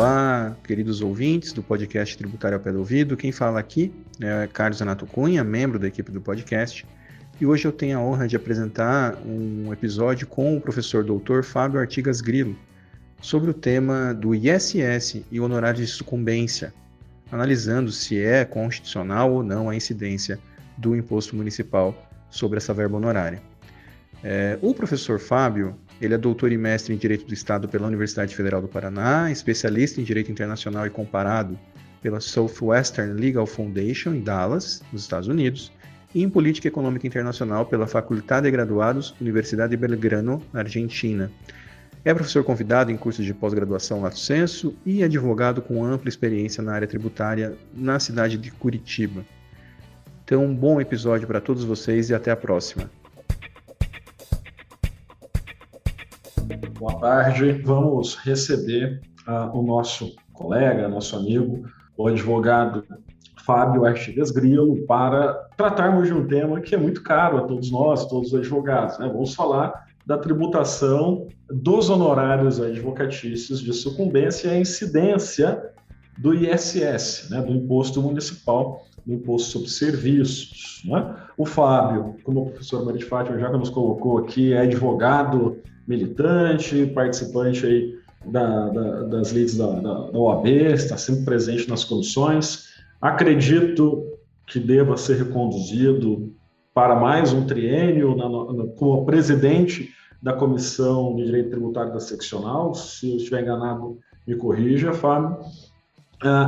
Olá, queridos ouvintes do podcast Tributário ao Pé do Ouvido. Quem fala aqui é Carlos Renato Cunha, membro da equipe do podcast. E hoje eu tenho a honra de apresentar um episódio com o professor Dr. Fábio Artigas Grilo sobre o tema do ISS e honorário de sucumbência, analisando se é constitucional ou não a incidência do imposto municipal sobre essa verba honorária. O professor Fábio, ele é doutor e mestre em Direito do Estado pela Universidade Federal do Paraná, especialista em Direito Internacional e Comparado pela Southwestern Legal Foundation, em Dallas, nos Estados Unidos, e em Política Econômica Internacional pela Faculdade de Graduados, Universidade de Belgrano, na Argentina. É professor convidado em cursos de pós-graduação Lato Sensu e advogado com ampla experiência na área tributária na cidade de Curitiba. Então, um bom episódio para todos vocês e até a próxima. Boa tarde. Vamos receber o nosso colega, nosso amigo, o advogado Fábio Artigas Grilo, para tratarmos de um tema que é muito caro a todos nós, todos os advogados, né? Vamos falar da tributação dos honorários advocatícios de sucumbência e a incidência do ISS, né? Do Imposto Municipal, do Imposto sobre Serviços, né? O Fábio, como o professor Maria de Fátima já nos colocou aqui, é advogado militante, participante aí das leis da OAB, está sempre presente nas comissões. Acredito que deva ser reconduzido para mais um triênio como presidente da Comissão de Direito Tributário da Seccional. Se eu estiver enganado, me corrija, Fábio.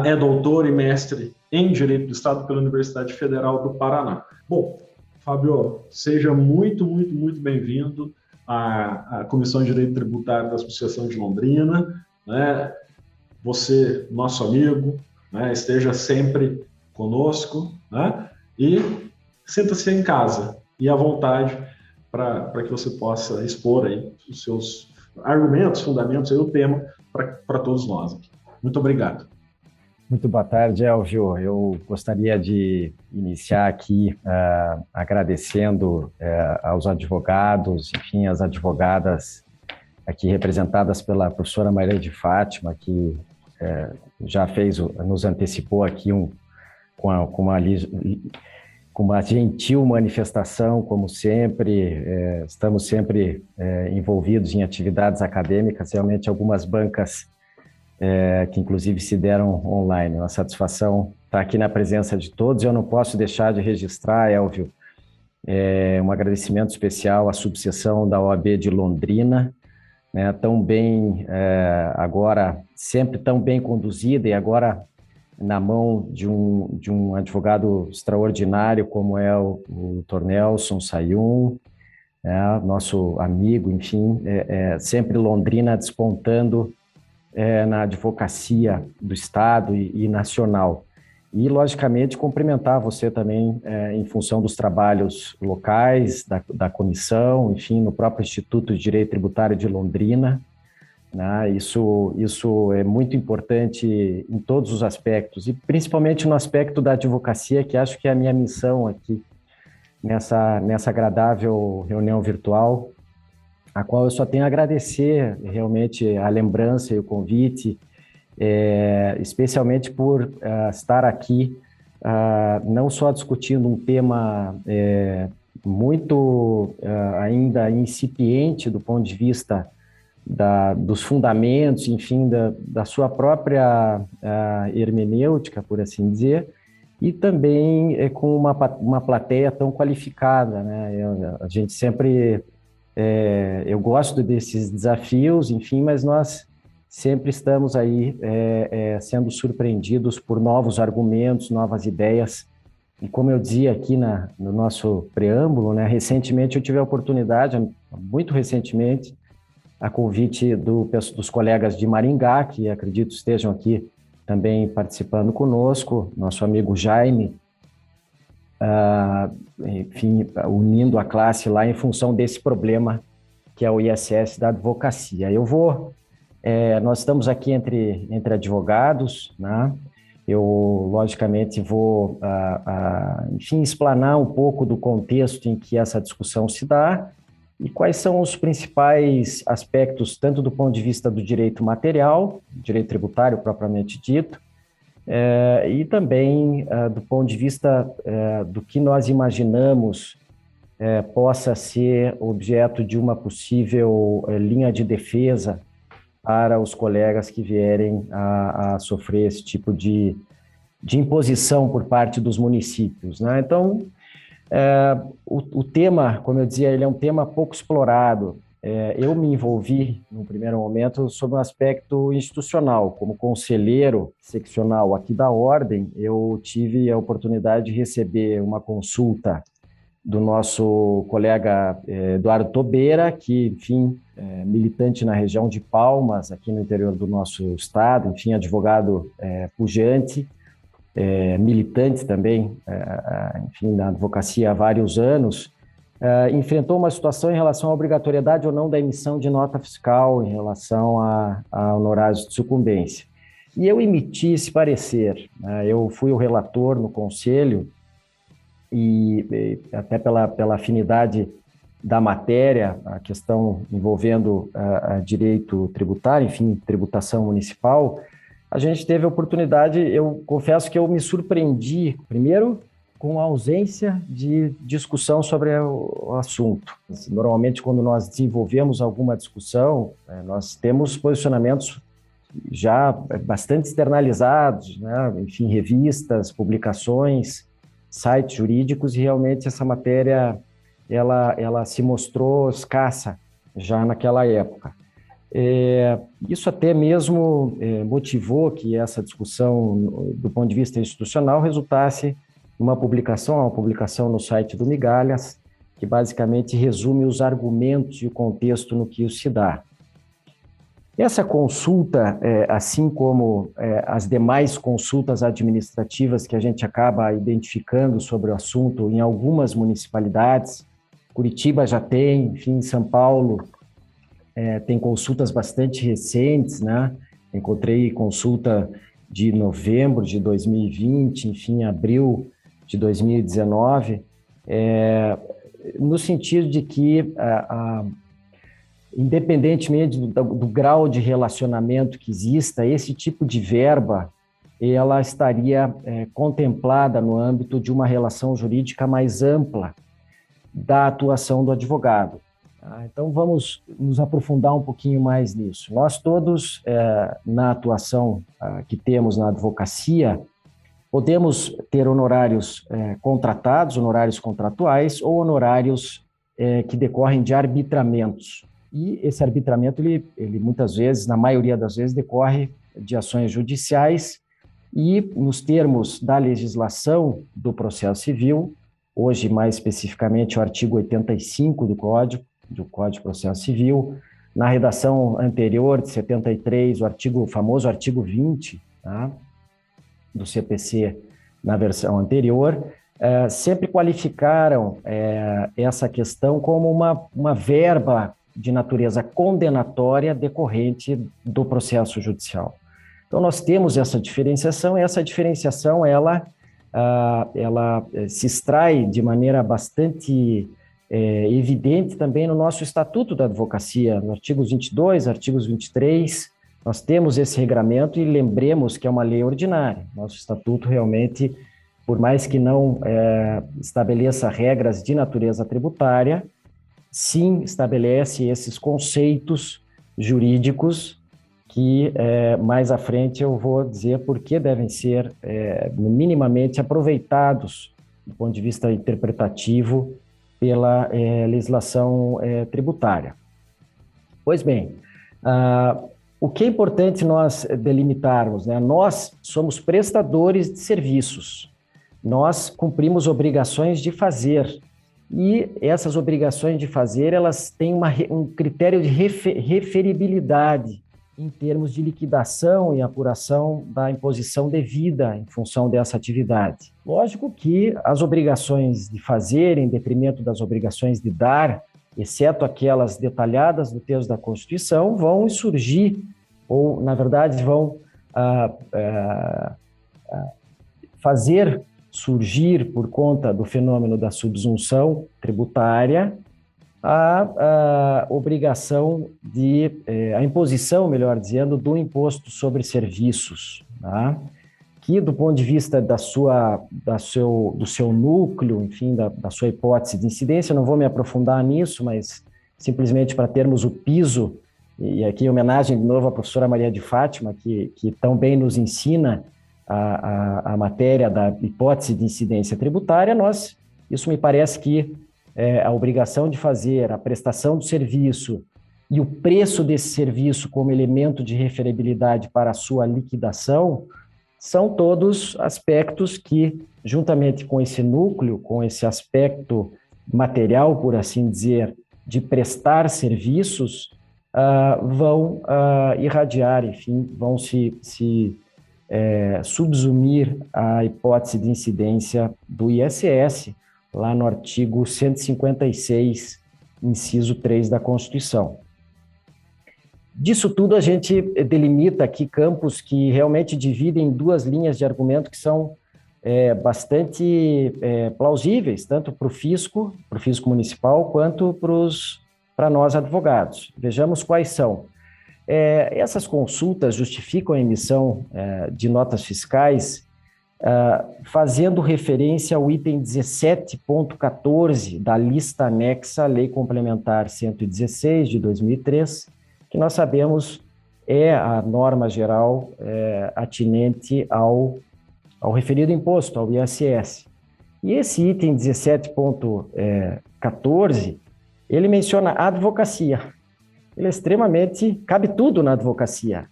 É doutor e mestre em Direito do Estado pela Universidade Federal do Paraná. Bom, Fábio, seja muito bem-vindo à Comissão de Direito Tributário da Associação de Londrina, né? Você, nosso amigo, né? Esteja sempre conosco, né? E sinta-se em casa e à vontade para que você possa expor aí os seus argumentos, fundamentos, aí, o tema para todos nós aqui. Muito obrigado. Muito boa tarde, Elvio. Eu gostaria de iniciar aqui agradecendo aos advogados, enfim, as advogadas aqui representadas pela professora Maria de Fátima, que já nos antecipou aqui com uma gentil manifestação, como sempre. Estamos sempre envolvidos em atividades acadêmicas, realmente algumas bancas que inclusive se deram online. Uma satisfação estar aqui na presença de todos. Eu não posso deixar de registrar, Elvio, um agradecimento especial à subseção da OAB de Londrina, né, tão bem, agora sempre tão bem conduzida e agora na mão de um advogado extraordinário como é o Dr. Nelson Sayum, nosso amigo, enfim, sempre Londrina despontando na advocacia do Estado e nacional. E, logicamente, cumprimentar você também em função dos trabalhos locais, da comissão, enfim, no próprio Instituto de Direito Tributário de Londrina, né? Isso é muito importante em todos os aspectos, e principalmente no aspecto da advocacia, que acho que é a minha missão aqui, nessa agradável reunião virtual, a qual eu só tenho a agradecer realmente a lembrança e o convite, especialmente por estar aqui, não só discutindo um tema muito ainda incipiente do ponto de vista dos fundamentos, enfim, da sua própria hermenêutica, por assim dizer, e também com uma plateia tão qualificada, né? A gente sempre... eu gosto desses desafios, enfim, mas nós sempre estamos aí sendo surpreendidos por novos argumentos, novas ideias. E como eu dizia aqui no nosso preâmbulo, né, recentemente eu tive a oportunidade, muito recentemente, a convite dos colegas de Maringá, que acredito estejam aqui também participando conosco, nosso amigo Jaime, enfim, unindo a classe lá em função desse problema que é o ISS da advocacia. Nós estamos aqui entre advogados, né? Eu, logicamente, vou, enfim, explanar um pouco do contexto em que essa discussão se dá E quais são os principais aspectos, tanto do ponto de vista do direito material, direito tributário propriamente dito, e também do ponto de vista do que nós imaginamos possa ser objeto de uma possível linha de defesa para os colegas que vierem a sofrer esse tipo de imposição por parte dos municípios, né? Então, o tema, como eu dizia, ele é um tema pouco explorado. Eu me envolvi, no primeiro momento, sob um aspecto institucional. Como conselheiro seccional aqui da Ordem, eu tive a oportunidade de receber uma consulta do nosso colega Eduardo Tobeira, que, enfim, militante na região de Palmas, aqui no interior do nosso estado, enfim, advogado pujante, militante também, enfim, na advocacia há vários anos, enfrentou uma situação em relação à obrigatoriedade ou não da emissão de nota fiscal em relação a honorários de sucumbência. E eu emiti esse parecer, né? Eu fui o relator no conselho e até pela afinidade da matéria, a questão envolvendo direito tributário, enfim, tributação municipal, a gente teve a oportunidade, eu confesso que eu me surpreendi, primeiro, com a ausência de discussão sobre o assunto. Normalmente, quando nós desenvolvemos alguma discussão, nós temos posicionamentos já bastante externalizados, né? Enfim, revistas, publicações, sites jurídicos, e realmente essa matéria ela se mostrou escassa já naquela época. Isso até mesmo motivou que essa discussão, do ponto de vista institucional, resultasse uma publicação no site do Migalhas, que basicamente resume os argumentos e o contexto no que isso se dá. Essa consulta, assim como as demais consultas administrativas que a gente acaba identificando sobre o assunto em algumas municipalidades, Curitiba já tem, enfim, São Paulo tem consultas bastante recentes, né? Encontrei consulta de novembro de 2020, enfim, abril de 2019, no sentido de que, independentemente do grau de relacionamento que exista, esse tipo de verba, ela estaria contemplada no âmbito de uma relação jurídica mais ampla da atuação do advogado. Então, vamos nos aprofundar um pouquinho mais nisso. Nós todos, na atuação que temos na advocacia, podemos ter honorários contratados, honorários contratuais ou honorários que decorrem de arbitramentos. E esse arbitramento, ele muitas vezes, na maioria das vezes, decorre de ações judiciais e, nos termos da legislação do processo civil, hoje mais especificamente o artigo 85 do Código de Processo Civil, na redação anterior de 73, o famoso artigo 20, tá, do CPC, na versão anterior, sempre qualificaram essa questão como uma verba de natureza condenatória decorrente do processo judicial. Então, nós temos essa diferenciação, e essa diferenciação, ela se extrai de maneira bastante evidente também no nosso Estatuto da Advocacia, no artigos 22, artigos 23, nós temos esse regramento, e lembremos que é uma lei ordinária. Nosso Estatuto realmente, por mais que não estabeleça regras de natureza tributária, sim estabelece esses conceitos jurídicos que mais à frente eu vou dizer por que devem ser minimamente aproveitados do ponto de vista interpretativo pela legislação tributária. Pois bem, o que é importante nós delimitarmos, né? Nós somos prestadores de serviços, nós cumprimos obrigações de fazer, e essas obrigações de fazer, elas têm um critério de referibilidade em termos de liquidação e apuração da imposição devida em função dessa atividade. Lógico que as obrigações de fazer, em detrimento das obrigações de dar, exceto aquelas detalhadas no texto da Constituição, vão surgir, ou, na verdade, vão fazer surgir, por conta do fenômeno da subsunção tributária, a obrigação a imposição, melhor dizendo, do imposto sobre serviços, tá? Que do ponto de vista do seu núcleo, enfim, da sua hipótese de incidência, eu não vou me aprofundar nisso, mas simplesmente para termos o piso, e aqui em homenagem de novo à professora Maria de Fátima, que tão bem nos ensina a matéria da hipótese de incidência tributária, isso me parece que a obrigação de fazer a prestação do serviço e o preço desse serviço como elemento de referibilidade para a sua liquidação são todos aspectos que, juntamente com esse núcleo, com esse aspecto material, por assim dizer, de prestar serviços, vão irradiar, enfim, vão se subsumir à hipótese de incidência do ISS, lá no artigo 156, inciso 3 da Constituição. Disso tudo, a gente delimita aqui campos que realmente dividem em duas linhas de argumento que são bastante plausíveis, tanto para o fisco municipal, quanto para nós advogados. Vejamos quais são. Essas consultas justificam a emissão de notas fiscais fazendo referência ao item 17.14 da lista anexa à Lei Complementar 116 de 2003, que nós sabemos é a norma geral atinente ao referido imposto, ao ISS. E esse item 17.14, ele menciona a advocacia. Ele é extremamente... cabe tudo na advocacia.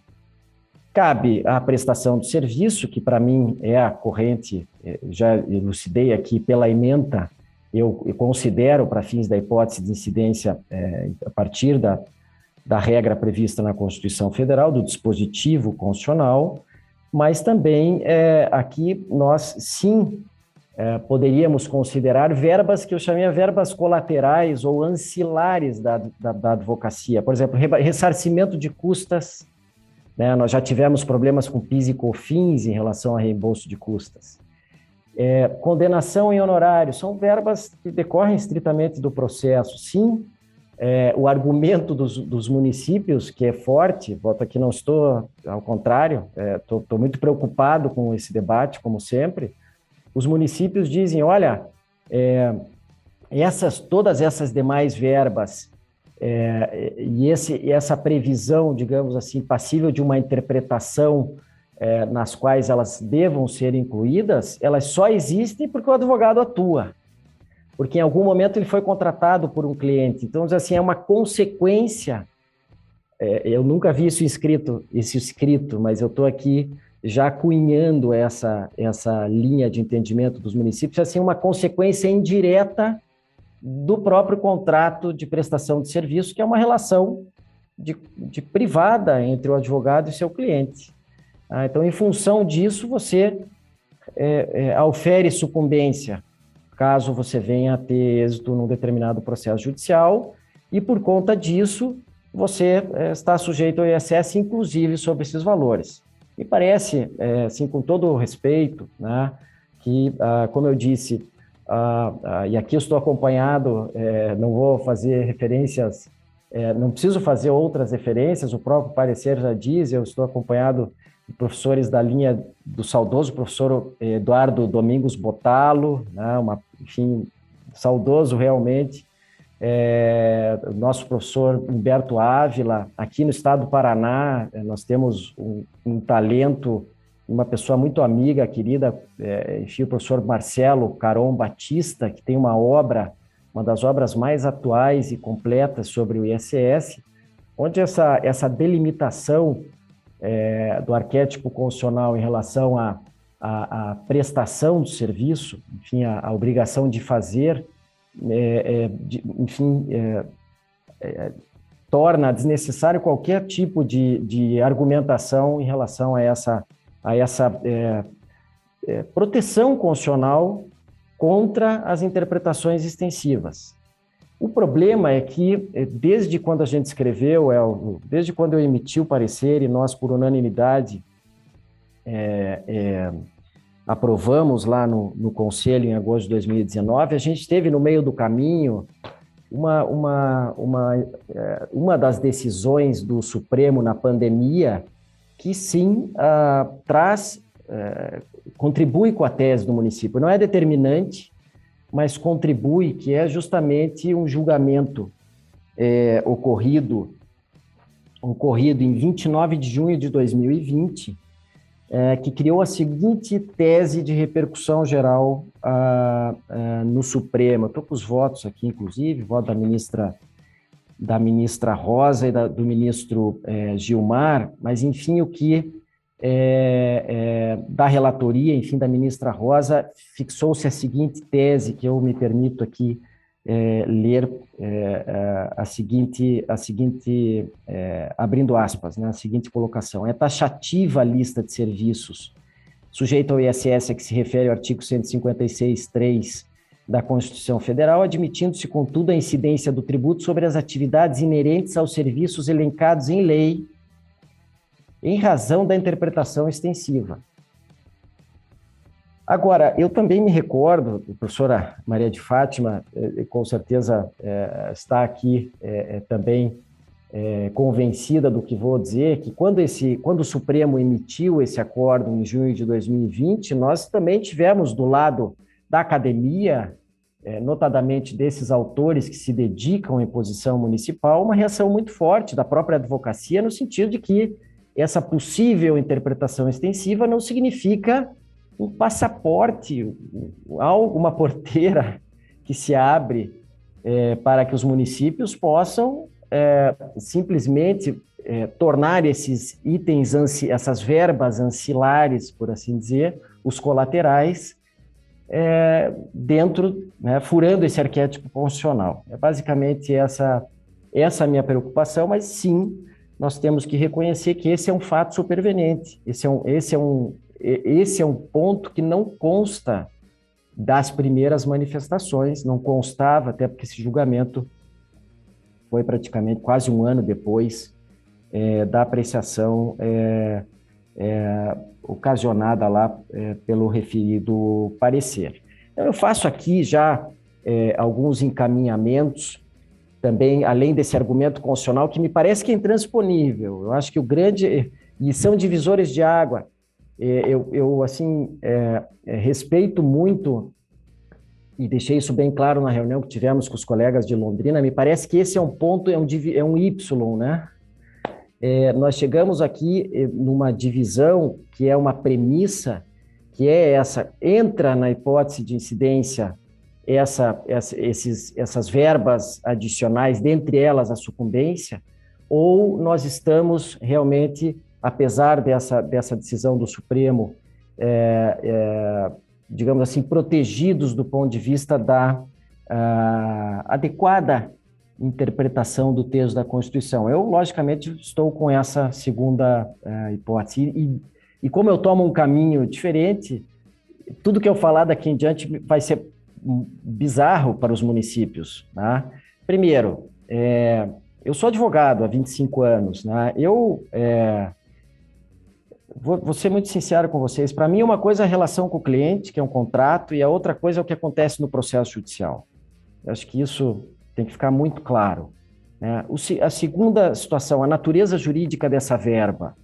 Cabe a prestação de serviço, que para mim é a corrente, já elucidei aqui, pela ementa, eu considero, para fins da hipótese de incidência, a partir da regra prevista na Constituição Federal, do dispositivo constitucional, mas também aqui nós, sim, poderíamos considerar verbas que eu chamei verbas colaterais ou ancilares da advocacia. Por exemplo, ressarcimento de custas, né? Nós já tivemos problemas com PIS e COFINS em relação a reembolso de custas. Condenação em honorário, são verbas que decorrem estritamente do processo. Sim, o argumento dos municípios, que é forte, volto aqui, não estou, ao contrário, estou muito preocupado com esse debate, como sempre. Os municípios dizem, olha, todas essas demais verbas e essa previsão, digamos assim, passível de uma interpretação nas quais elas devam ser incluídas, elas só existem porque o advogado atua, porque em algum momento ele foi contratado por um cliente. Então, assim, é uma consequência. Eu nunca vi isso escrito, mas eu estou aqui já cunhando essa linha de entendimento dos municípios, assim, uma consequência indireta do próprio contrato de prestação de serviço, que é uma relação de privada entre o advogado e seu cliente. Então, em função disso, você aufere sucumbência, caso você venha a ter êxito num determinado processo judicial, e por conta disso, você está sujeito ao ISS, inclusive sobre esses valores. Me parece, assim, com todo o respeito, né, que, como eu disse, e aqui eu estou acompanhado, não vou fazer referências, não preciso fazer outras referências, o próprio parecer já diz, eu estou acompanhado de professores da linha do saudoso professor Eduardo Domingos Botelho, né, enfim, saudoso realmente, nosso professor Humberto Ávila. Aqui no estado do Paraná, nós temos um talento, uma pessoa muito amiga, querida, enfim, o professor Marcelo Caron Batista, que tem uma das obras mais atuais e completas sobre o ISS, onde essa delimitação do arquétipo constitucional em relação à prestação do serviço, enfim, a obrigação de fazer, torna desnecessário qualquer tipo de argumentação em relação a essa proteção constitucional contra as interpretações extensivas. O problema é que, desde quando a gente escreveu, desde quando eu emiti o parecer e nós, por unanimidade, aprovamos lá no Conselho em agosto de 2019, a gente teve no meio do caminho uma das decisões do Supremo na pandemia que sim contribui com a tese do município. Não é determinante, mas contribui, que é justamente um julgamento ocorrido em 29 de junho de 2020, que criou a seguinte tese de repercussão geral no Supremo. Estou com os votos aqui, inclusive, voto da ministra Rosa e do ministro Gilmar, mas, enfim, o que da relatoria, enfim, da ministra Rosa, fixou-se a seguinte tese, que eu me permito aqui ler a seguinte abrindo aspas, né, a seguinte colocação: é taxativa a lista de serviços sujeita ao ISS a que se refere o artigo 156.3 da Constituição Federal, admitindo-se, contudo, a incidência do tributo sobre as atividades inerentes aos serviços elencados em lei, em razão da interpretação extensiva. Agora, eu também me recordo, a professora Maria de Fátima, com certeza está aqui também convencida do que vou dizer, que quando o Supremo emitiu esse acordo em junho de 2020, nós também tivemos do lado da academia, notadamente desses autores que se dedicam à imposição municipal, uma reação muito forte da própria advocacia, no sentido de que essa possível interpretação extensiva não significa um passaporte, uma porteira que se abre para que os municípios possam simplesmente tornar esses itens, essas verbas ancilares, por assim dizer, os colaterais, dentro, né, furando esse arquétipo constitucional. É basicamente essa a minha preocupação, mas sim, nós temos que reconhecer que esse é um fato superveniente, esse é um ponto que não consta das primeiras manifestações, não constava, até porque esse julgamento foi praticamente quase um ano depois da apreciação ocasionada lá pelo referido parecer. Então, eu faço aqui já alguns encaminhamentos, também, além desse argumento constitucional, que me parece que é intransponível. Eu acho que e são divisores de água. Eu respeito muito, e deixei isso bem claro na reunião que tivemos com os colegas de Londrina, me parece que esse é um ponto, é um Y, né? Nós chegamos aqui numa divisão que é uma premissa, que é essa: entra na hipótese de incidência essas verbas adicionais, dentre elas a sucumbência, ou nós estamos realmente, apesar dessa decisão do Supremo, digamos assim, protegidos do ponto de vista da adequada interpretação do texto da Constituição. Eu, logicamente, estou com essa segunda hipótese. E como eu tomo um caminho diferente, tudo que eu falar daqui em diante vai ser bizarro para os municípios, né? Primeiro, eu sou advogado há 25 anos, né? Vou ser muito sincero com vocês. Para mim, uma coisa é a relação com o cliente, que é um contrato, e a outra coisa é o que acontece no processo judicial. Eu acho que isso tem que ficar muito claro, né? A segunda situação, a natureza jurídica dessa verba.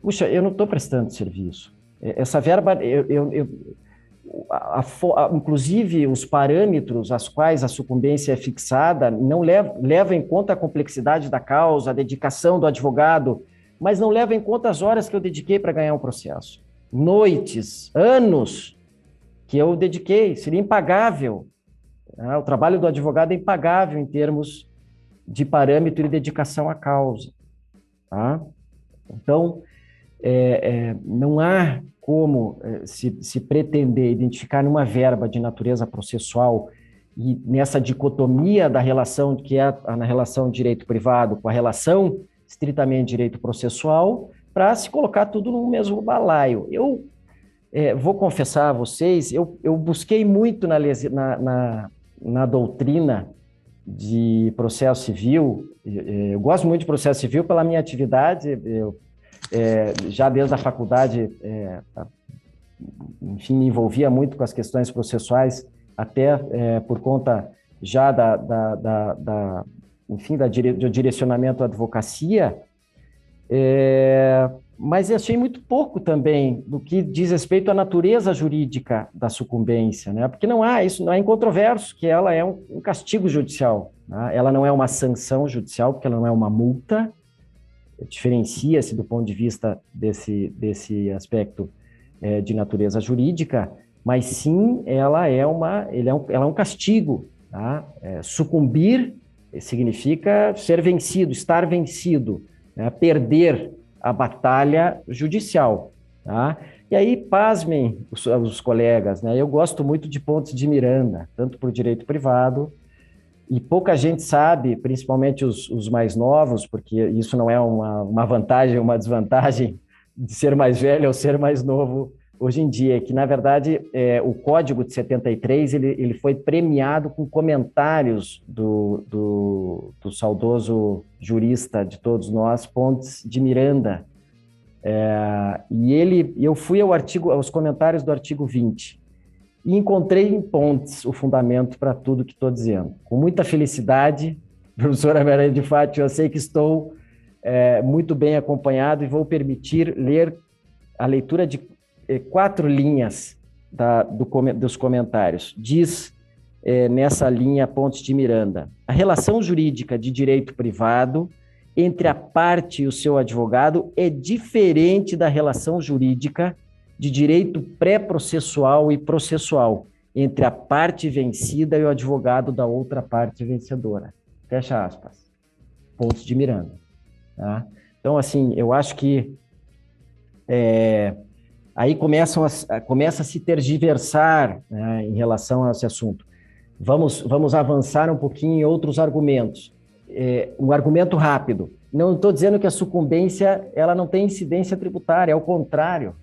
Puxa, eu não estou prestando serviço. Essa verba, inclusive os parâmetros às quais a sucumbência é fixada, não leva em conta a complexidade da causa, a dedicação do advogado, mas não leva em conta as horas que eu dediquei para ganhar um processo. Noites, anos que eu dediquei, seria impagável. O trabalho do advogado é impagável em termos de parâmetro e dedicação à causa. Tá? Então, não há como se pretender identificar numa verba de natureza processual e nessa dicotomia da relação, que é na relação de direito privado com a relação estritamente direito processual, para se colocar tudo no mesmo balaio. Eu vou confessar a vocês, eu busquei muito na doutrina de processo civil. Eu gosto muito de processo civil pela minha atividade, já desde a faculdade, enfim, me envolvia muito com as questões processuais, até por conta já enfim, do direcionamento à advocacia, mas eu achei muito pouco também do que diz respeito à natureza jurídica da sucumbência, né? Porque não há incontroverso que ela é um castigo judicial, né? Ela não é uma sanção judicial, porque ela não é uma multa, diferencia-se do ponto de vista desse aspecto de natureza jurídica, mas sim ela é um castigo, tá? Sucumbir significa ser vencido, estar vencido, né? Perder a batalha judicial, tá? E aí, pasmem os colegas, né? Eu gosto muito de Pontes de Miranda, tanto por direito privado, e pouca gente sabe, principalmente os mais novos, porque isso não é uma vantagem ou uma desvantagem de ser mais velho ou ser mais novo hoje em dia, que, na verdade, o Código de 73 ele foi premiado com comentários do saudoso jurista de todos nós, Pontes de Miranda. Eu fui aos comentários do artigo 20 e encontrei em Pontes o fundamento para tudo que estou dizendo. Com muita felicidade, professora Maria de Fátima, eu sei que estou muito bem acompanhado e vou permitir ler a leitura de 4 linhas dos comentários. Diz nessa linha Pontes de Miranda: a relação jurídica de direito privado entre a parte e o seu advogado é diferente da relação jurídica de direito pré-processual e processual entre a parte vencida e o advogado da outra parte vencedora. Fecha aspas. Pontes de Miranda. Tá? Então, assim, eu acho que aí começa a se tergiversar, né, em relação a esse assunto. Vamos avançar um pouquinho em outros argumentos. Um argumento rápido. Não estou dizendo que a sucumbência ela não tem incidência tributária, ao contrário.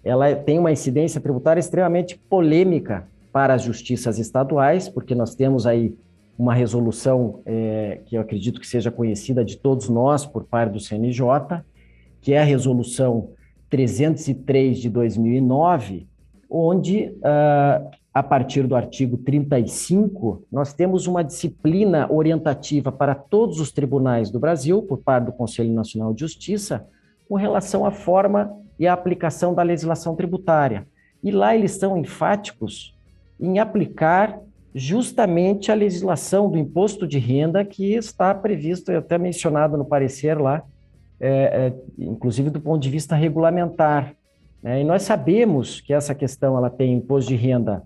Ela tem uma incidência tributária extremamente polêmica para as justiças estaduais, porque nós temos aí uma resolução que eu acredito que seja conhecida de todos nós por parte do CNJ, que é a resolução 303 de 2009, onde, a partir do artigo 35, nós temos uma disciplina orientativa para todos os tribunais do Brasil, por parte do Conselho Nacional de Justiça, com relação à forma e à aplicação da legislação tributária. E lá eles são enfáticos em aplicar justamente a legislação do imposto de renda que está previsto, até mencionado no parecer lá, inclusive do ponto de vista regulamentar. E nós sabemos que essa questão ela tem imposto de renda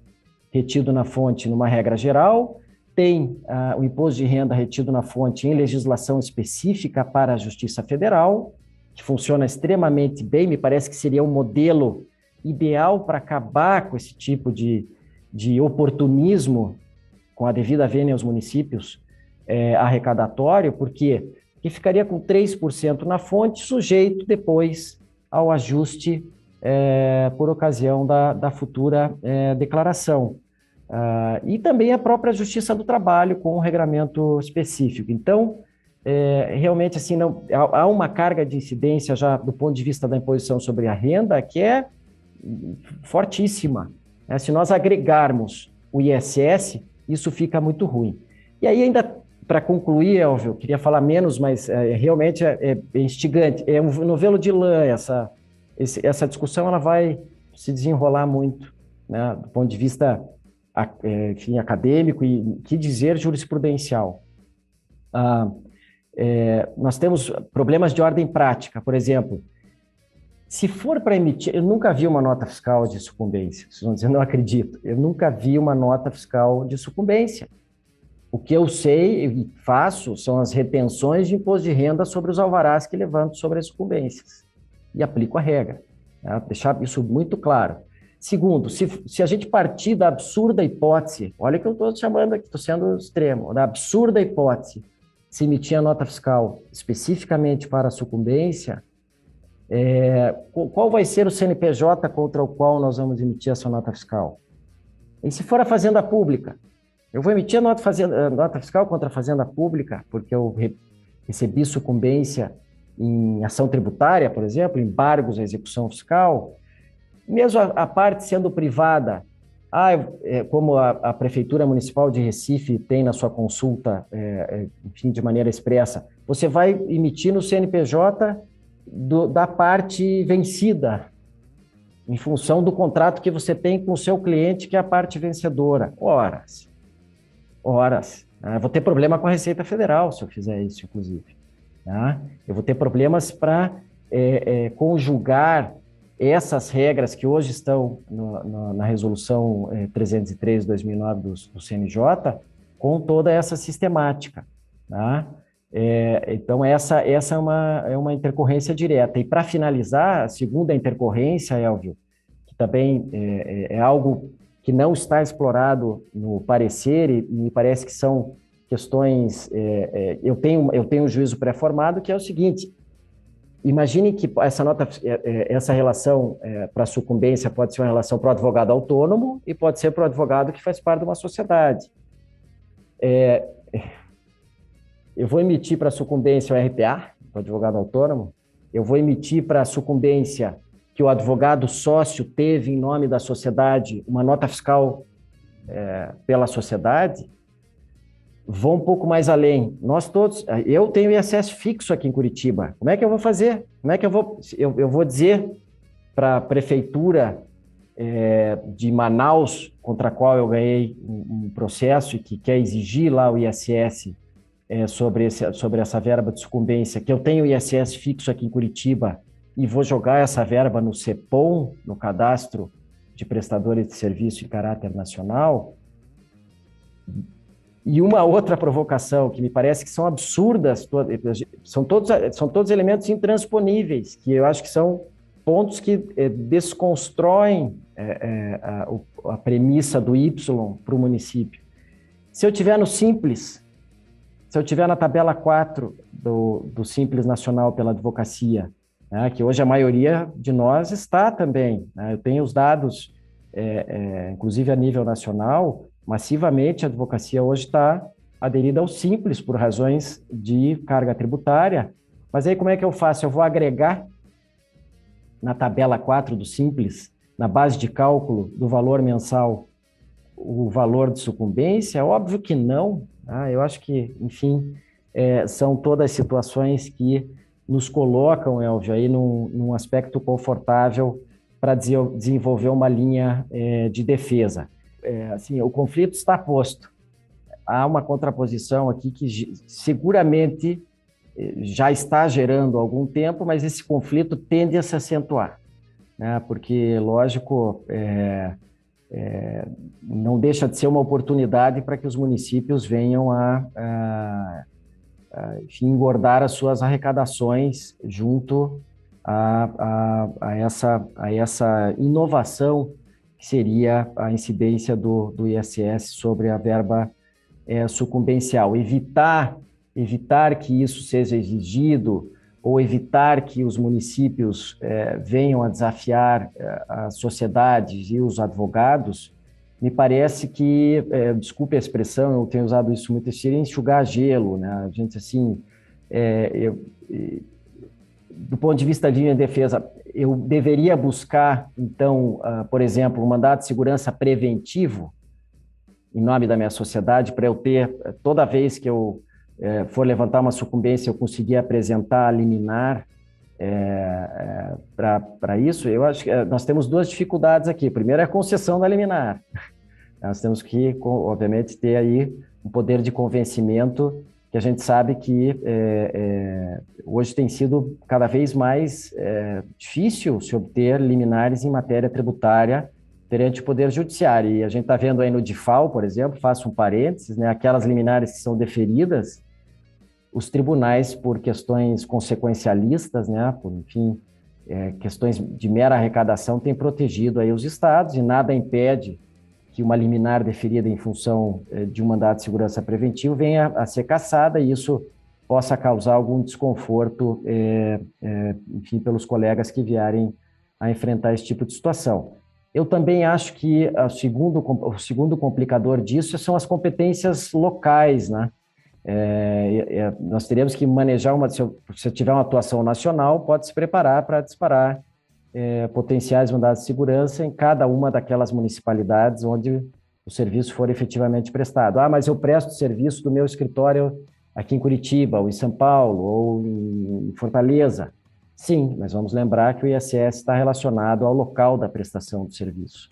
retido na fonte numa regra geral, tem o imposto de renda retido na fonte em legislação específica para a Justiça Federal, que funciona extremamente bem, me parece que seria um modelo ideal para acabar com esse tipo de oportunismo, com a devida vênia aos municípios, arrecadatório, porque ficaria com 3% na fonte, sujeito depois ao ajuste por ocasião da futura declaração. E também a própria Justiça do Trabalho, com um regramento específico. Então, realmente, assim, há uma carga de incidência já do ponto de vista da imposição sobre a renda que é fortíssima. Se nós agregarmos o ISS, isso fica muito ruim. E aí, ainda para concluir, Elvio, eu queria falar menos, mas realmente é instigante. É um novelo de lã, essa discussão ela vai se desenrolar muito, né, do ponto de vista enfim, acadêmico e, que dizer, jurisprudencial. Nós temos problemas de ordem prática, por exemplo, se for para emitir, eu nunca vi uma nota fiscal de sucumbência, vocês vão dizer, não acredito, eu nunca vi uma nota fiscal de sucumbência. O que eu sei e faço são as retenções de imposto de renda sobre os alvarás que levanto sobre as sucumbências, e aplico a regra, né? Deixar isso muito claro. Segundo, se a gente partir da absurda hipótese, olha que eu estou chamando aqui, estou sendo extremo, da absurda hipótese, se emitir a nota fiscal especificamente para a sucumbência, qual vai ser o CNPJ contra o qual nós vamos emitir essa nota fiscal? E se for a Fazenda Pública? Eu vou emitir a nota fiscal contra a Fazenda Pública porque eu recebi sucumbência em ação tributária, por exemplo, embargos à execução fiscal. Mesmo a parte sendo privada, Como a Prefeitura Municipal de Recife tem na sua consulta, enfim, de maneira expressa, você vai emitir no CNPJ da parte vencida, em função do contrato que você tem com o seu cliente, que é a parte vencedora. Horas. Eu vou ter problema com a Receita Federal se eu fizer isso, inclusive. Tá? Eu vou ter problemas para conjugar essas regras que hoje estão na Resolução 303 de 2009 do CNJ com toda essa sistemática. Tá? Então, essa é uma intercorrência direta. E, para finalizar, a segunda intercorrência, Elvio, que também é algo que não está explorado no parecer e me parece que são questões... eu tenho um juízo pré-formado, que é o seguinte: imagine que essa relação para sucumbência pode ser uma relação para o advogado autônomo e pode ser para o advogado que faz parte de uma sociedade. Eu vou emitir para sucumbência o RPA, o advogado autônomo. Eu vou emitir para sucumbência que o advogado sócio teve, em nome da sociedade, uma nota fiscal pela sociedade. Vou um pouco mais além. Eu tenho ISS fixo aqui em Curitiba. Como é que eu vou fazer? Como é que eu vou dizer para a prefeitura de Manaus, contra a qual eu ganhei um processo e que quer exigir lá o ISS sobre essa verba de sucumbência, que eu tenho ISS fixo aqui em Curitiba e vou jogar essa verba no CEPOM, no Cadastro de Prestadores de Serviço em Caráter Nacional? E uma outra provocação que me parece que são absurdas, são todos elementos intransponíveis, que eu acho que são pontos que desconstroem a premissa do Y para o município. Se eu tiver no Simples, se eu tiver na tabela 4 do Simples Nacional pela Advocacia, né, que hoje a maioria de nós está também, né, eu tenho os dados, inclusive a nível nacional, massivamente a advocacia hoje está aderida ao Simples por razões de carga tributária. Mas aí como é que eu faço? Eu vou agregar na tabela 4 do Simples, na base de cálculo do valor mensal, o valor de sucumbência? Óbvio que não. Eu acho que, enfim, são todas situações que nos colocam, Elvio, aí num aspecto confortável para desenvolver uma linha de defesa. Assim, o conflito está posto. Há uma contraposição aqui que seguramente já está gerando há algum tempo, mas esse conflito tende a se acentuar, né? Porque, lógico, não deixa de ser uma oportunidade para que os municípios venham enfim, engordar as suas arrecadações junto a essa inovação que seria a incidência do ISS sobre a verba sucumbencial. Evitar que isso seja exigido ou evitar que os municípios venham a desafiar as sociedades e os advogados, me parece que, desculpe a expressão, eu tenho usado isso muito, seria enxugar gelo, né? A gente, assim, do ponto de vista de linha de defesa, eu deveria buscar, então, por exemplo, um mandato de segurança preventivo em nome da minha sociedade, para eu ter, toda vez que eu for levantar uma sucumbência, eu conseguir apresentar a liminar para isso. Eu acho que nós temos duas dificuldades aqui. Primeiro é a concessão da liminar. Nós temos que, obviamente, ter aí um poder de convencimento que a gente sabe que hoje tem sido cada vez mais difícil se obter liminares em matéria tributária perante o Poder Judiciário. E a gente está vendo aí no DIFAL, por exemplo, faço um parênteses, né, aquelas liminares que são deferidas, os tribunais, por questões consequencialistas, né, por, enfim, questões de mera arrecadação, têm protegido aí os estados, e nada impede que uma liminar deferida em função de um mandato de segurança preventivo venha a ser cassada e isso possa causar algum desconforto, enfim, pelos colegas que vierem a enfrentar esse tipo de situação. Eu também acho que o segundo complicador disso são as competências locais, né? Nós teríamos que manejar se você tiver uma atuação nacional, pode se preparar para disparar potenciais mandados de segurança em cada uma daquelas municipalidades onde o serviço for efetivamente prestado. Mas eu presto serviço do meu escritório aqui em Curitiba, ou em São Paulo, ou em Fortaleza. Sim, mas vamos lembrar que o ISS está relacionado ao local da prestação do serviço.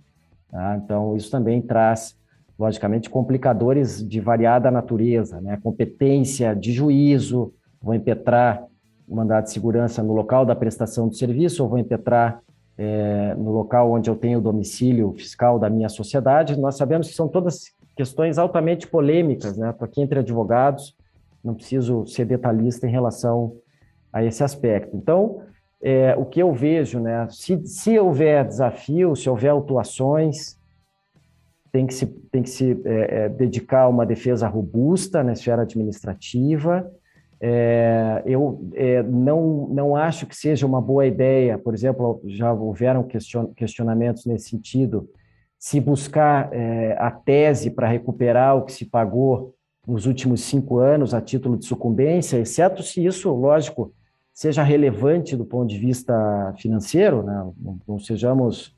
Tá? Então, isso também traz, logicamente, complicadores de variada natureza, né? Competência de juízo, vou impetrar o mandado de segurança no local da prestação do serviço, ou vou impetrar no local onde eu tenho o domicílio fiscal da minha sociedade. Nós sabemos que são todas questões altamente polêmicas, né? Estou aqui entre advogados, não preciso ser detalhista em relação a esse aspecto. Então, o que eu vejo, né? Se houver desafio, se houver autuações, tem que se dedicar a uma defesa robusta na esfera administrativa. Eu não acho que seja uma boa ideia, por exemplo, já houveram questionamentos nesse sentido, se buscar a tese para recuperar o que se pagou nos últimos 5 anos a título de sucumbência, exceto se isso, lógico, seja relevante do ponto de vista financeiro, né? Não sejamos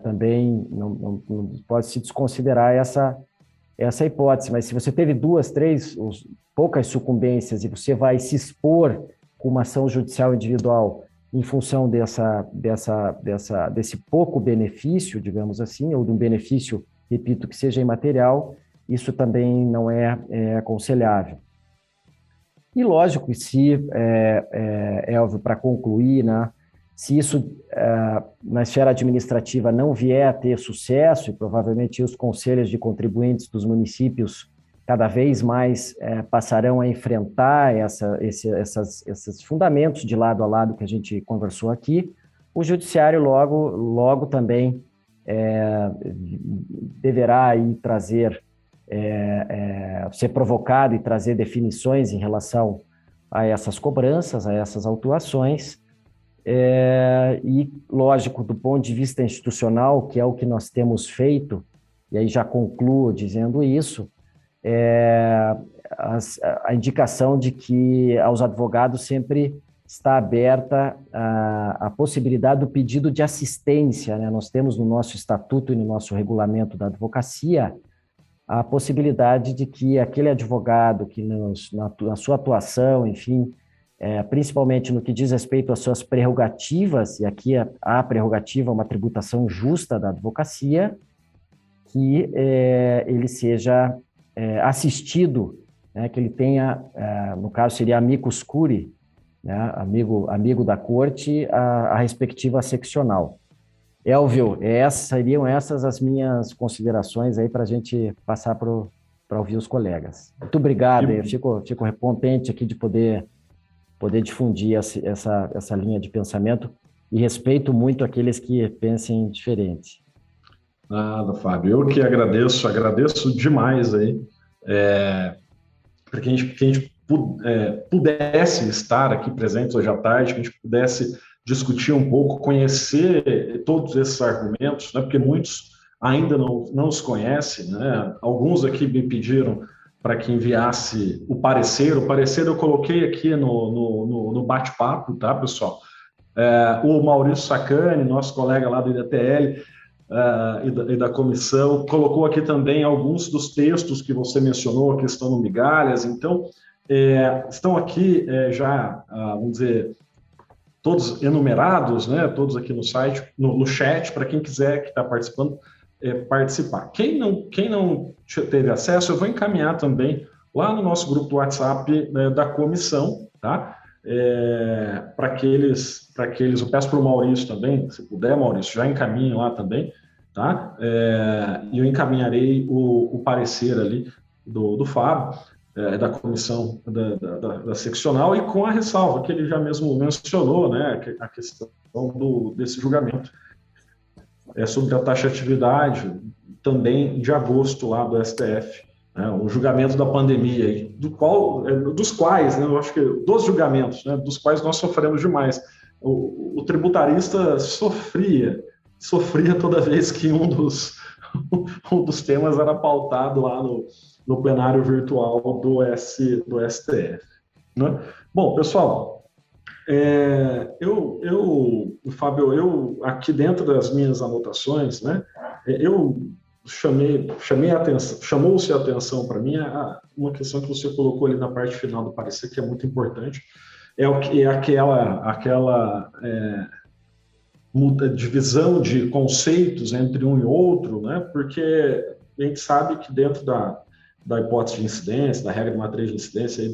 também, não pode se desconsiderar essa hipótese, mas se você teve 2, 3, poucas sucumbências e você vai se expor com uma ação judicial individual em função desse pouco benefício, digamos assim, ou de um benefício, repito, que seja imaterial, isso também não é aconselhável. E lógico que se, Elvio, para concluir, né, se isso na esfera administrativa não vier a ter sucesso, e provavelmente os conselhos de contribuintes dos municípios cada vez mais passarão a enfrentar esses fundamentos de lado a lado que a gente conversou aqui, o judiciário logo também deverá aí trazer, ser provocado e trazer definições em relação a essas cobranças, a essas autuações, e, lógico, do ponto de vista institucional, que é o que nós temos feito, e aí já concluo dizendo isso, a indicação de que aos advogados sempre está aberta a possibilidade do pedido de assistência, né? Nós temos no nosso estatuto e no nosso regulamento da advocacia a possibilidade de que aquele advogado que na sua atuação, enfim, principalmente no que diz respeito às suas prerrogativas, e aqui a prerrogativa é uma tributação justa da advocacia, que ele seja assistido, né, que ele tenha, no caso seria amicus curiae, né, amigo da corte, a respectiva seccional. Elvio, seriam essas as minhas considerações aí para a gente passar para ouvir os colegas. Muito obrigado, eu fico contente aqui de poder difundir essa linha de pensamento e respeito muito aqueles que pensem diferente. Nada, Fábio, eu que agradeço demais aí, para que a gente pudesse estar aqui presentes hoje à tarde, que a gente pudesse discutir um pouco, conhecer todos esses argumentos, né, porque muitos ainda não os conhecem, né? Alguns aqui me pediram para que enviasse o parecer eu coloquei aqui no bate-papo, tá, pessoal? O Maurício Sacani, nosso colega lá do IDTL, e da comissão, colocou aqui também alguns dos textos que você mencionou, que estão no Migalhas. Então, estão aqui já, vamos dizer, todos enumerados, né? Todos aqui no site, no chat, para quem quiser que está participando, participar. Quem não teve acesso, eu vou encaminhar também lá no nosso grupo do WhatsApp, né, da comissão, tá? Para aqueles, eu peço para o Maurício também, se puder, Maurício, já encaminhe lá também, tá? E eu encaminharei o parecer ali do Fábio, da comissão da seccional, e com a ressalva que ele já mesmo mencionou, né, a questão desse julgamento sobre a taxatividade também de agosto lá do STF, né, o julgamento da pandemia, dos quais, né, eu acho que dos julgamentos, né, dos quais nós sofremos demais. O tributarista sofria toda vez que um dos temas era pautado lá no plenário virtual do STF. Né? Bom, pessoal, Fábio, eu aqui dentro das minhas anotações, né, eu chamei a atenção, chamou-se a atenção para mim uma questão que você colocou ali na parte final do parecer, que é muito importante, aquela divisão de conceitos entre um e outro, né, porque a gente sabe que dentro da hipótese de incidência, da regra de matriz de incidência aí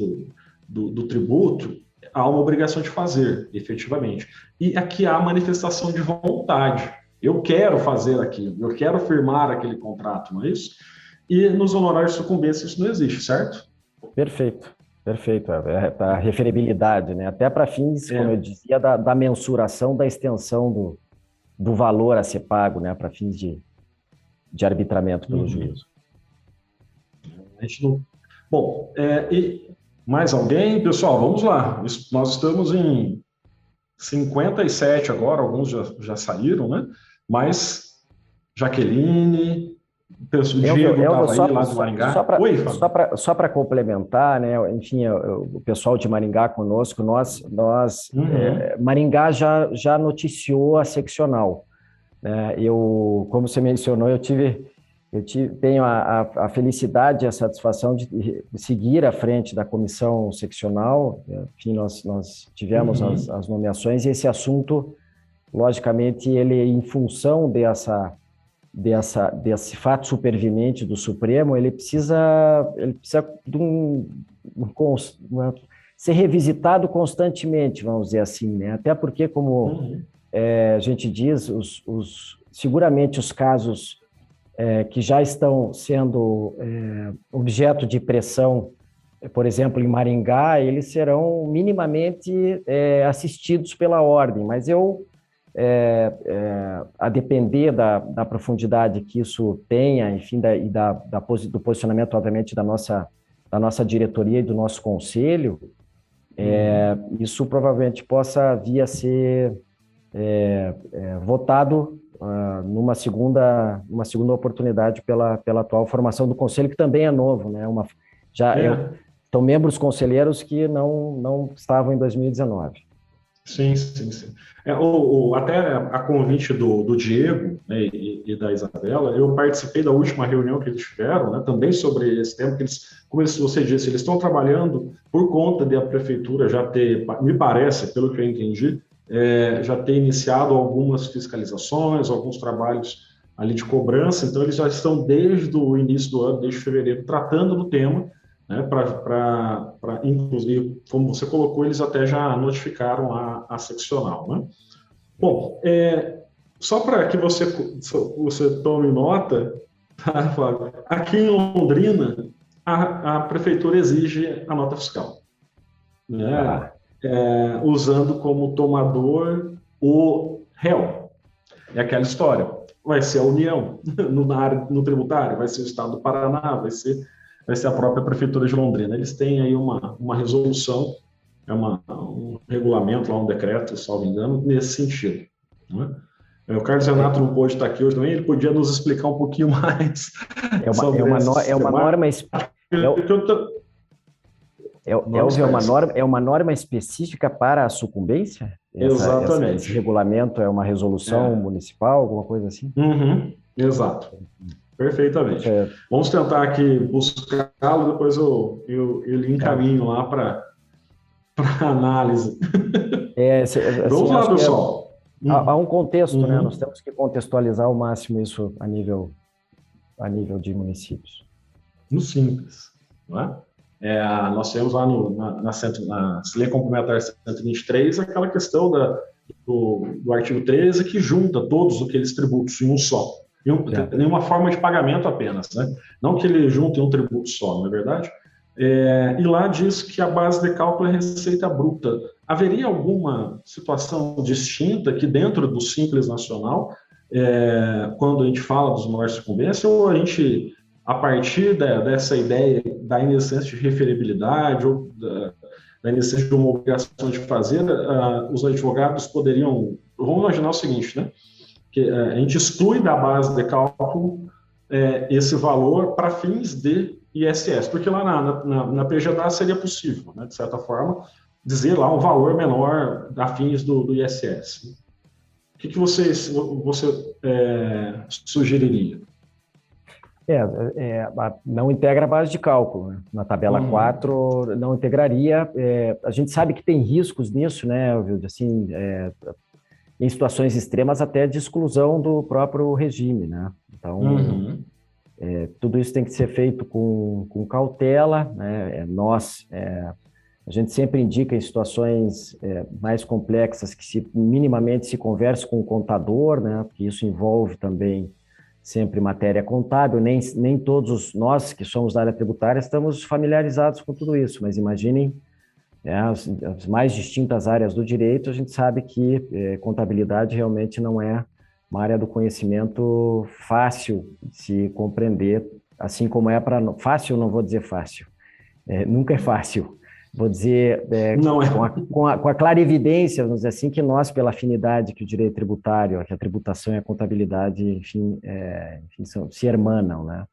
do tributo, há uma obrigação de fazer, efetivamente. E aqui há manifestação de vontade. Eu quero fazer aquilo, eu quero firmar aquele contrato, não é isso? E nos honorários de sucumbência isso não existe, certo? Perfeito. A referibilidade, né? Até para fins, como eu dizia, da mensuração, da extensão do valor a ser pago, né? Para fins de arbitramento pelo juízo. A gente não... Bom, e mais alguém? Pessoal, vamos lá. Nós estamos em 57 agora, alguns já saíram, né? Mas Jaqueline, Diego estava aí lá de Maringá. Só para complementar, né? Enfim, o pessoal de Maringá conosco, Maringá já noticiou a seccional. Né? Como você mencionou, eu tenho a felicidade e a satisfação de seguir à frente da comissão seccional. Enfim, nós tivemos as nomeações e esse assunto, logicamente, ele em função desse fato superveniente do Supremo, ele precisa ser revisitado constantemente, vamos dizer assim, né? Até porque, como a gente diz, seguramente os casos que já estão sendo objeto de pressão, por exemplo, em Maringá, eles serão minimamente assistidos pela ordem, mas a depender da profundidade que isso tenha, enfim, do posicionamento, obviamente, da nossa diretoria e do nosso conselho, isso provavelmente possa vir a ser votado numa segunda oportunidade pela atual formação do conselho, que também é novo, né? São membros conselheiros que não estavam em 2019. Sim. Até a convite do Diego, né, e da Isabela, eu participei da última reunião que eles tiveram, né, também sobre esse tema, que como você disse, eles estão trabalhando por conta de a prefeitura já ter, me parece, pelo que eu entendi, já ter iniciado algumas fiscalizações, alguns trabalhos ali de cobrança, então eles já estão desde o início do ano, desde fevereiro, tratando do tema, né, inclusive, como você colocou, eles até já notificaram a seccional, né? Bom, só para que você tome nota, tá, Flávio? Aqui em Londrina, a prefeitura exige a nota fiscal, né? Usando como tomador o réu. É aquela história. Vai ser a União no tributário, vai ser o Estado do Paraná, vai ser a própria Prefeitura de Londrina. Eles têm aí uma resolução, um regulamento, lá um decreto, salvo engano, nesse sentido, né? O Carlos Renato não pôde estar aqui hoje também, ele podia nos explicar um pouquinho mais. É uma norma específica para a sucumbência? Exatamente. Esse regulamento é uma resolução municipal, alguma coisa assim? Exato. Perfeitamente. Vamos tentar aqui buscá-lo, depois eu lhe encaminho lá para análise. Vamos lá, pessoal. Há um contexto, né? Nós temos que contextualizar ao máximo isso a nível de municípios. No simples, não é? Nós temos lá na Lei Complementar 123 aquela questão do artigo 13 que junta todos aqueles tributos em um só. Em uma forma de pagamento apenas, né? Não que ele junte um tributo só, não é verdade? E lá diz que a base de cálculo é receita bruta. Haveria alguma situação distinta que dentro do Simples Nacional, quando a gente fala dos honorários de sucumbência, ou a gente, a partir dessa ideia da inexistência de referibilidade ou da inexistência de uma obrigação de fazer, os advogados poderiam... Vamos imaginar o seguinte, né? Que a gente exclui da base de cálculo esse valor para fins de ISS, porque lá na PGDA seria possível, né, de certa forma, dizer lá um valor menor a fins do ISS. O que você sugeriria? Não integra a base de cálculo, né? Na tabela 4 não integraria. A gente sabe que tem riscos nisso, né, assim, em situações extremas até de exclusão do próprio regime, né? Então, tudo isso tem que ser feito com cautela, né? A gente sempre indica em situações mais complexas que minimamente se converse com o contador, né? Porque isso envolve também sempre matéria contábil. Nem todos nós que somos da área tributária estamos familiarizados com tudo isso, mas imaginem as mais distintas áreas do direito. A gente sabe que contabilidade realmente não é uma área do conhecimento fácil de se compreender, assim como é para... Fácil, não vou dizer fácil, nunca é fácil. Vou dizer, com a clarividência, vamos dizer assim, que nós, pela afinidade que o direito tributário, que a tributação e a contabilidade, enfim se hermanam, né?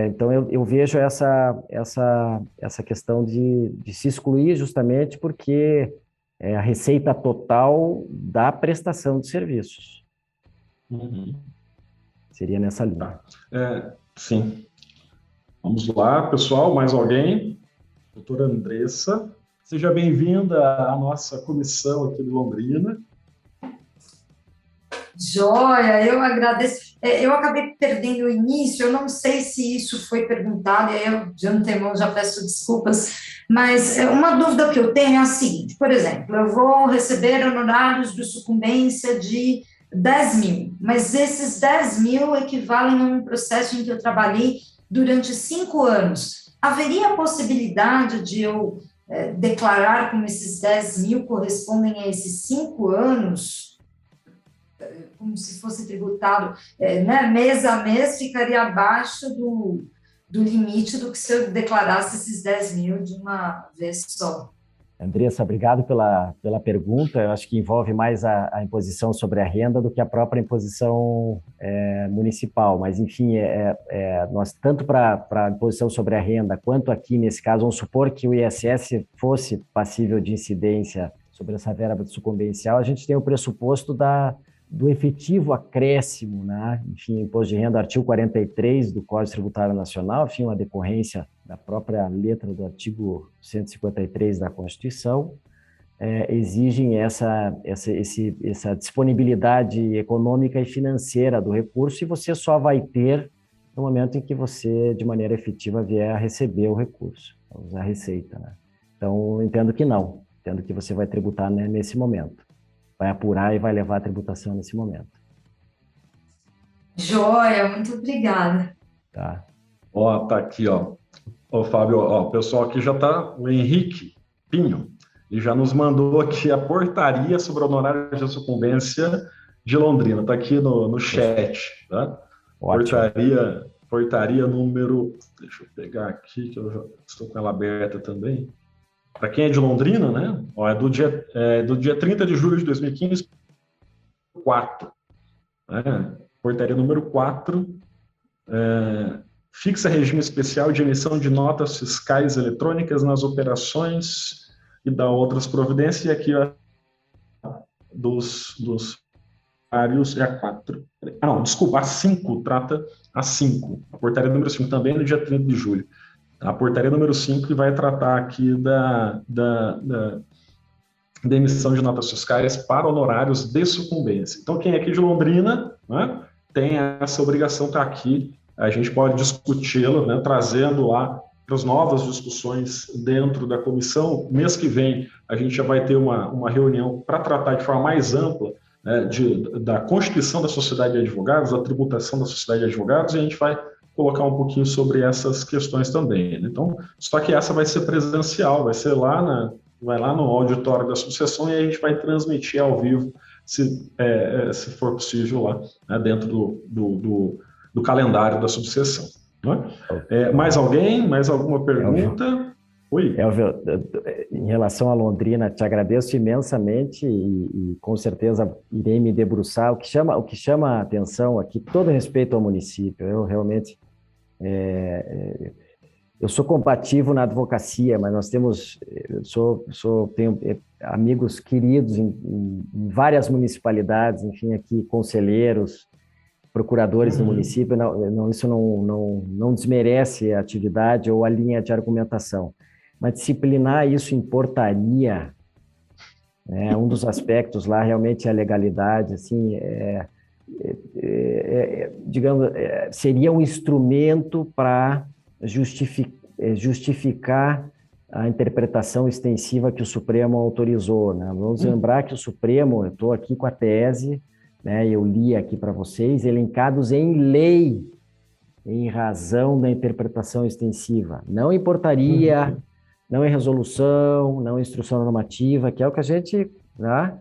Então, eu vejo essa questão de se excluir justamente porque é a receita total da prestação de serviços. Seria nessa linha. Sim. Vamos lá, pessoal, mais alguém? Doutora Andressa, seja bem-vinda à nossa comissão aqui de Londrina. Joia, eu agradeço. Eu acabei perdendo o início, eu não sei se isso foi perguntado, e aí eu de antemão já peço desculpas, mas uma dúvida que eu tenho é a seguinte: por exemplo, eu vou receber honorários de sucumbência de 10 mil, mas esses 10 mil equivalem a um processo em que eu trabalhei durante 5 anos. Haveria a possibilidade de eu declarar como esses 10 mil correspondem a esses 5 anos, como se fosse tributado, né, mês a mês, ficaria abaixo do limite do que se eu declarasse esses 10 mil de uma vez só? Andressa, obrigado pela pergunta. Eu acho que envolve mais a imposição sobre a renda do que a própria imposição municipal. Mas, enfim, nós, tanto para a imposição sobre a renda, quanto aqui, nesse caso, vamos supor que o ISS fosse passível de incidência sobre essa verba sucumbencial, a gente tem o pressuposto do efetivo acréscimo, né? Enfim, imposto de renda, artigo 43 do Código Tributário Nacional, enfim, uma decorrência da própria letra do artigo 153 da Constituição, exigem essa disponibilidade econômica e financeira do recurso, e você só vai ter no momento em que você, de maneira efetiva, vier a receber o recurso, a usar a receita, né? Então, entendo que não, entendo que você vai tributar, né, nesse momento. Vai apurar e vai levar a tributação nesse momento. Joia, muito obrigada. Tá. Tá aqui, Fábio, o pessoal aqui já tá, o Henrique Pinho, ele já nos mandou aqui a portaria sobre honorários de sucumbência de Londrina, tá aqui no chat, tá? Portaria número, deixa eu pegar aqui, que eu já estou com ela aberta também. Para quem é de Londrina, né? É do dia 30 de julho de 2015, 4. Portaria número 4, fixa regime especial de emissão de notas fiscais eletrônicas nas operações e dá outras providências. E aqui, dos horários é a 4. Não, desculpa, a 5, trata a 5. A portaria número 5 também é do dia 30 de julho. A portaria número 5 que vai tratar aqui da emissão de notas fiscais para honorários de sucumbência. Então, quem é aqui de Londrina, né, tem essa obrigação, está aqui, a gente pode discuti-la, né, trazendo lá para as novas discussões dentro da comissão. Mês que vem, a gente já vai ter uma reunião para tratar de forma mais ampla, né, da constituição da sociedade de advogados, da tributação da sociedade de advogados, e a gente vai colocar um pouquinho sobre essas questões também, né? Então, só que essa vai ser presencial, vai lá no auditório da subseção, e a gente vai transmitir ao vivo, se for possível, lá, né, dentro do calendário da subseção. Né? Mais alguém? Mais alguma pergunta? Oi. Elvio, em relação a Londrina, te agradeço imensamente e com certeza irei me debruçar. O que chama a atenção aqui, todo respeito ao município, eu realmente eu sou combativo na advocacia, mas nós temos, tenho amigos queridos em várias municipalidades, enfim, aqui, conselheiros, procuradores do município, isso não desmerece a atividade ou a linha de argumentação. Mas disciplinar isso em portaria, né, um dos aspectos lá realmente é a legalidade, assim, digamos, seria um instrumento para justificar a interpretação extensiva que o Supremo autorizou, né? Vamos lembrar que o Supremo, eu estou aqui com a tese, né, eu li aqui para vocês, elencados em lei, em razão da interpretação extensiva, não em portaria, não em resolução, não em instrução normativa, que é o que a gente, né,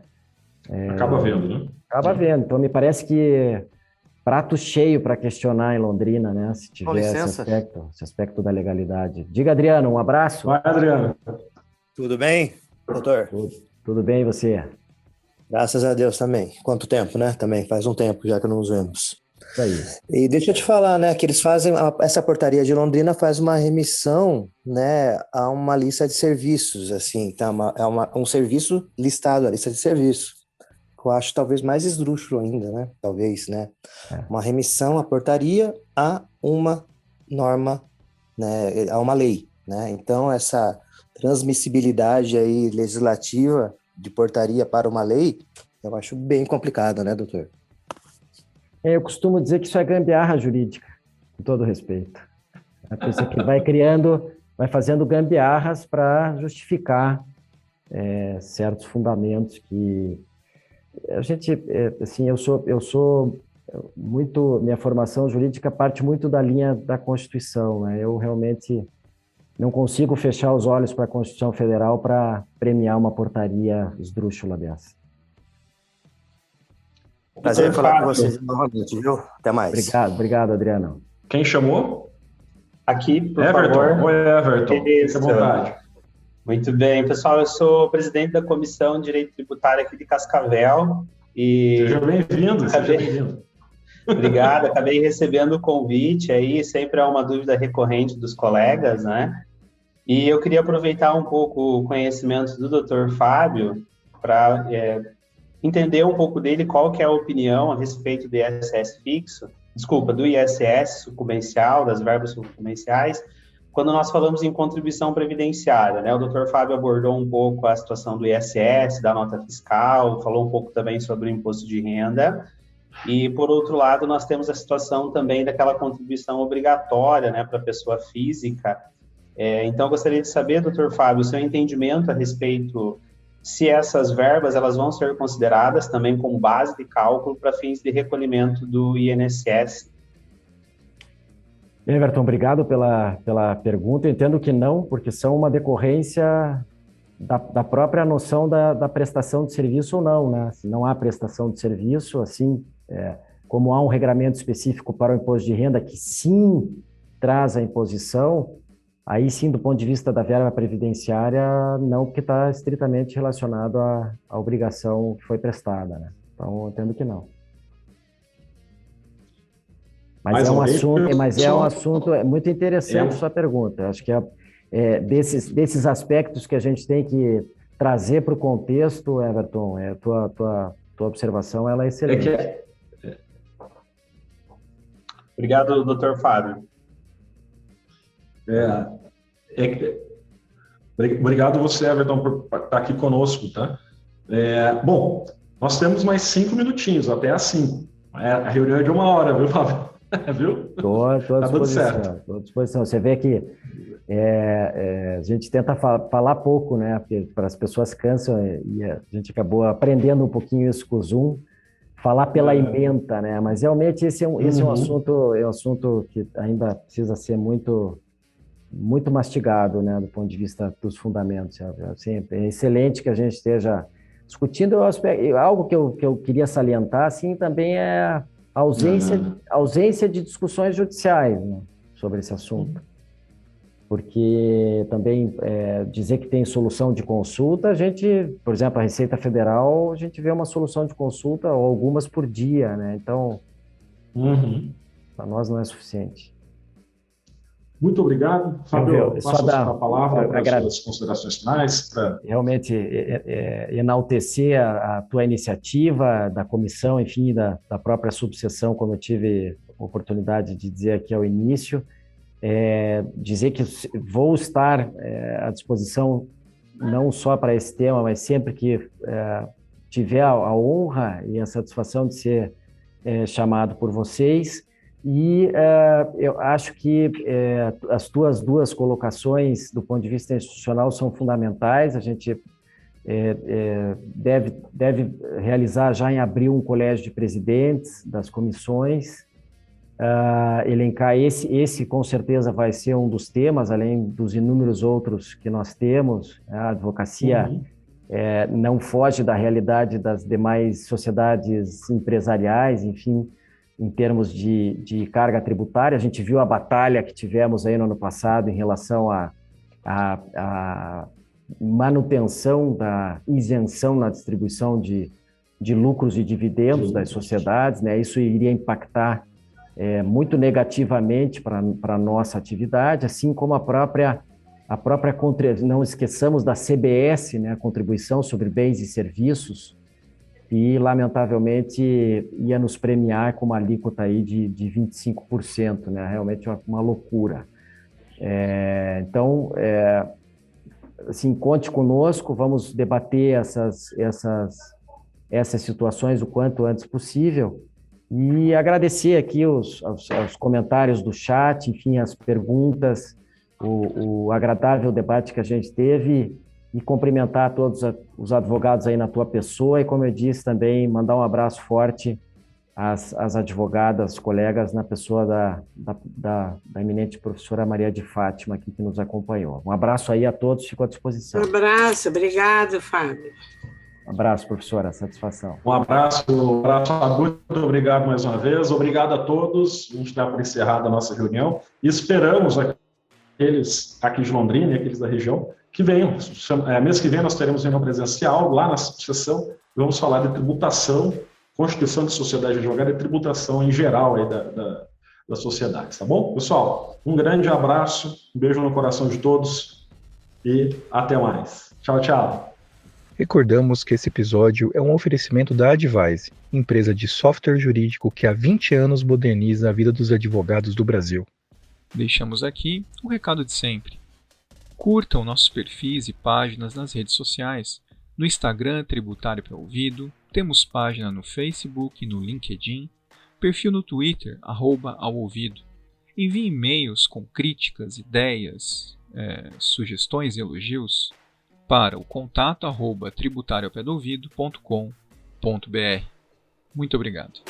acaba vendo, né? Acaba vendo. Então, me parece que prato cheio para questionar em Londrina, né, se tiver esse aspecto da legalidade. Diga, Adriano, um abraço. Vai, Adriano. Tudo bem, doutor? Tudo bem, e você? Graças a Deus também. Quanto tempo, né? Também faz um tempo já que não nos vemos. Isso aí. E deixa eu te falar, né, que eles fazem, essa portaria de Londrina faz uma remissão, né, a uma lista de serviços, assim, tá? Um serviço listado, a lista de serviços. Eu acho talvez mais esdrúxulo ainda, né? Talvez, né? Uma remissão à portaria a uma norma, né, a uma lei, né? Então, essa transmissibilidade aí legislativa de portaria para uma lei, eu acho bem complicado, né, doutor? Eu costumo dizer que isso é gambiarra jurídica, com todo respeito. A pessoa que vai fazendo gambiarras para justificar certos fundamentos que a gente, assim, eu sou muito, minha formação jurídica parte muito da linha da Constituição, né? Eu realmente não consigo fechar os olhos para a Constituição Federal para premiar uma portaria esdrúxula dessa. Prazer em falar com vocês novamente, viu? Até mais. Obrigado, Adriano. Quem chamou? Aqui, por Everton. favor. Oi, Everton. Fique à vontade. Muito bem, pessoal, eu sou presidente da Comissão de Direito Tributário aqui de Cascavel. Seja bem-vindo, Obrigado, acabei recebendo o convite aí, sempre é uma dúvida recorrente dos colegas, né? E eu queria aproveitar um pouco o conhecimento do Dr. Fábio para entender um pouco dele, qual que é a opinião a respeito do do ISS sucumbencial, das verbas sucumbenciais, quando nós falamos em contribuição previdenciária, né? O Dr. Fábio abordou um pouco a situação do ISS, da nota fiscal, falou um pouco também sobre o imposto de renda, e, por outro lado, nós temos a situação também daquela contribuição obrigatória, né, para a pessoa física. Então, eu gostaria de saber, Dr. Fábio, o seu entendimento a respeito se essas verbas elas vão ser consideradas também como base de cálculo para fins de recolhimento do INSS. Everton, obrigado pela pergunta. Eu entendo que não, porque são uma decorrência da própria noção da prestação de serviço ou não, né? Se não há prestação de serviço, assim, como há um regramento específico para o imposto de renda que sim traz a imposição, aí sim, do ponto de vista da verba previdenciária, não, porque está estritamente relacionado à obrigação que foi prestada, né? Então, eu entendo que não. Mas é um assunto muito interessante sua pergunta. Acho que desses aspectos que a gente tem que trazer para o contexto, Everton, tua observação ela é excelente. Obrigado, Dr. Fábio. Obrigado você, Everton, por estar aqui conosco, tá? Bom, nós temos mais 5 minutinhos, até às 5. A reunião é de 1 hora, viu, Fábio? Viu? Estou à disposição. Você vê que a gente tenta falar pouco, né? Porque para as pessoas cansam e a gente acabou aprendendo um pouquinho isso com o Zoom, falar pela ementa, né? Mas realmente esse é um assunto que ainda precisa ser muito mastigado, né? Do ponto de vista dos fundamentos. Assim, é excelente que a gente esteja discutindo algo que eu queria salientar, assim, também é a ausência de discussões judiciais, né, sobre esse assunto. Porque também dizer que tem solução de consulta, a gente, por exemplo, a Receita Federal, a gente vê uma solução de consulta ou algumas por dia, né? Então, para nós não é suficiente. Muito obrigado. Fábio, passo a palavra para as suas considerações finais. Realmente, enaltecer a tua iniciativa, da comissão, enfim, da própria subseção, como eu tive a oportunidade de dizer aqui ao início, dizer que vou estar à disposição não só para esse tema, mas sempre que tiver a honra e a satisfação de ser chamado por vocês. E eu acho que as tuas duas colocações do ponto de vista institucional são fundamentais. A gente deve realizar já em abril um colégio de presidentes das comissões, elencar esse com certeza vai ser um dos temas, além dos inúmeros outros que nós temos. A advocacia não foge da realidade das demais sociedades empresariais, enfim, em termos de carga tributária. A gente viu a batalha que tivemos aí no ano passado em relação à manutenção da isenção na distribuição de lucros e dividendos das sociedades, né? Isso iria impactar muito negativamente para a nossa atividade, assim como a própria não esqueçamos da CBS, né? A contribuição sobre bens e serviços, e, lamentavelmente, ia nos premiar com uma alíquota aí de 25%, né? Realmente uma loucura. Então, assim, conte conosco, vamos debater essas situações o quanto antes possível, e agradecer aqui os comentários do chat, enfim, as perguntas, o agradável debate que a gente teve, e cumprimentar todos os advogados aí na tua pessoa, e, como eu disse também, mandar um abraço forte às advogadas, colegas, na pessoa da eminente professora Maria de Fátima, aqui, que nos acompanhou. Um abraço aí a todos, fico à disposição. Um abraço, obrigado, Fábio. Um abraço, professora, satisfação. Um abraço, Fábio, muito obrigado mais uma vez, obrigado a todos, a gente dá por encerrada a nossa reunião, e esperamos aqueles aqui de Londrina e aqueles da região que venham. Mês que vem nós teremos reunião presencial lá na sessão, vamos falar de tributação, constituição de sociedade advogada e tributação em geral aí das sociedades, tá bom? Pessoal, um grande abraço, um beijo no coração de todos e até mais. Tchau, tchau. Recordamos que esse episódio é um oferecimento da Advise, empresa de software jurídico que há 20 anos moderniza a vida dos advogados do Brasil. Deixamos aqui o recado de sempre. Curtam nossos perfis e páginas nas redes sociais. No Instagram, Tributário para Ouvido, temos página no Facebook e no LinkedIn, perfil no Twitter, @aoouvido. Envie e-mails com críticas, ideias, sugestões e elogios para o contato @tributarioapedoouvido.com.br. Muito obrigado.